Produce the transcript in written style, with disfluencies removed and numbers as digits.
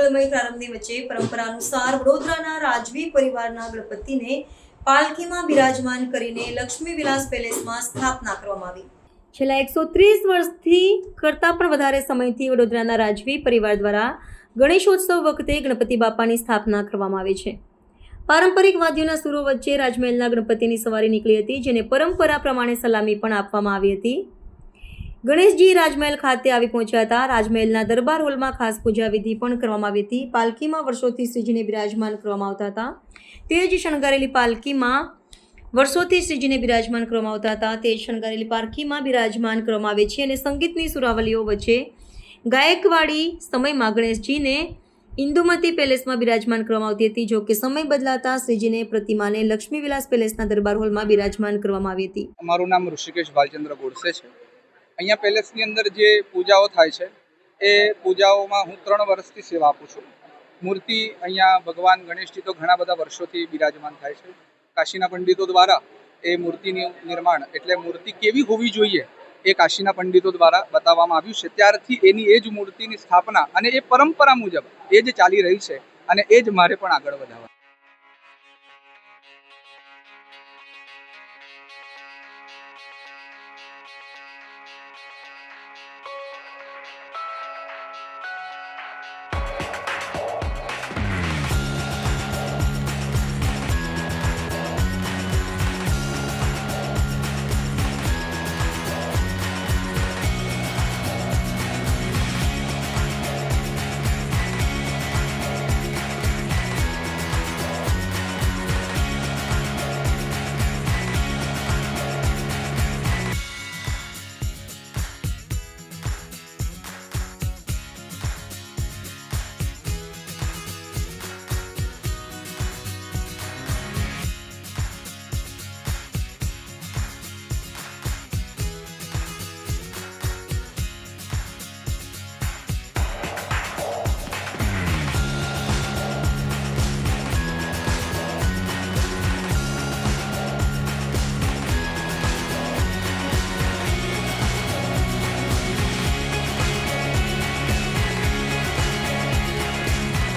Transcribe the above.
મંગલમય પ્રારંભની વચ્ચે પરંપરા અનુસાર વડોદરાના રાજવી પરિવારના ગણપતિને પાલખીમાં બિરાજમાન કરીને લક્ષ્મી વિલાસ પેલેસમાં સ્થાપના કરવામાં આવી। છેલ્લા 130 વર્ષથી કરતાં પણ વધારે સમયથી વડોદરાના રાજવી પરિવાર દ્વારા ગણેશોત્સવ વખતે ગણપતિ બાપાની સ્થાપના કરવામાં આવે છે। પારંપરિક વાદ્યોના સુરો વચ્ચે રાજમહેલના ગણપતિની સવારી નીકળી હતી, જેને પરંપરા પ્રમાણે સલામી પણ આપવામાં આવી હતી। ગણેશજી રાજમહેલ ખાતે આવી પહોંચ્યા હતા। રાજમહેલના દરબાર હોલમાં ખાસ પૂજા વિધિ પણ કરવામાં આવી હતી। પાલખીમાં વર્ષોથી શ્રીજીને બિરાજમાન કરવામાં આવતા હતા। તે જ શણગારેલી પાલખીમાં વર્ષોથી શ્રીજીને બિરાજમાન કરવામાં આવતા હતા। તે જ શણગારેલી પાલખીમાં બિરાજમાન કરવામાં આવે છે અને સંગીતની સુરાવલીઓ વચ્ચે ગાયકવાડી સમયમાં ગણેશજીને ઇન્દુમતી પેલેસમાં બિરાજમાન કરવામાં આવતી હતી। જો કે સમય બદલાતા શ્રીજીને પ્રતિમાને લક્ષ્મી વિલાસ પેલેસના દરબાર હોલમાં બિરાજમાન કરવામાં આવી હતી। અમારું નામ ઋષિકેશ ભાલચંદ્ર ગોડસે છે। અહીંયા પેલેસની અંદર જે પૂજાઓ થાય છે એ પૂજાઓમાં હું 3 વર્ષથી સેવા આપું છું। મૂર્તિ અહીંયા ભગવાન ગણેશજી તો ઘણા બધા વર્ષોથી બિરાજમાન થાય છે। કાશીના પંડિતો દ્વારા એ મૂર્તિનું નિર્માણ એટલે મૂર્તિ કેવી હોવી જોઈએ એ કાશીના પંડિતો દ્વારા બતાવવામાં આવ્યું છે। ત્યારથી એની એ જ મૂર્તિની સ્થાપના અને એ પરંપરા મુજબ એ જ ચાલી રહી છે અને એ જ મારે પણ આગળ વધારવાની।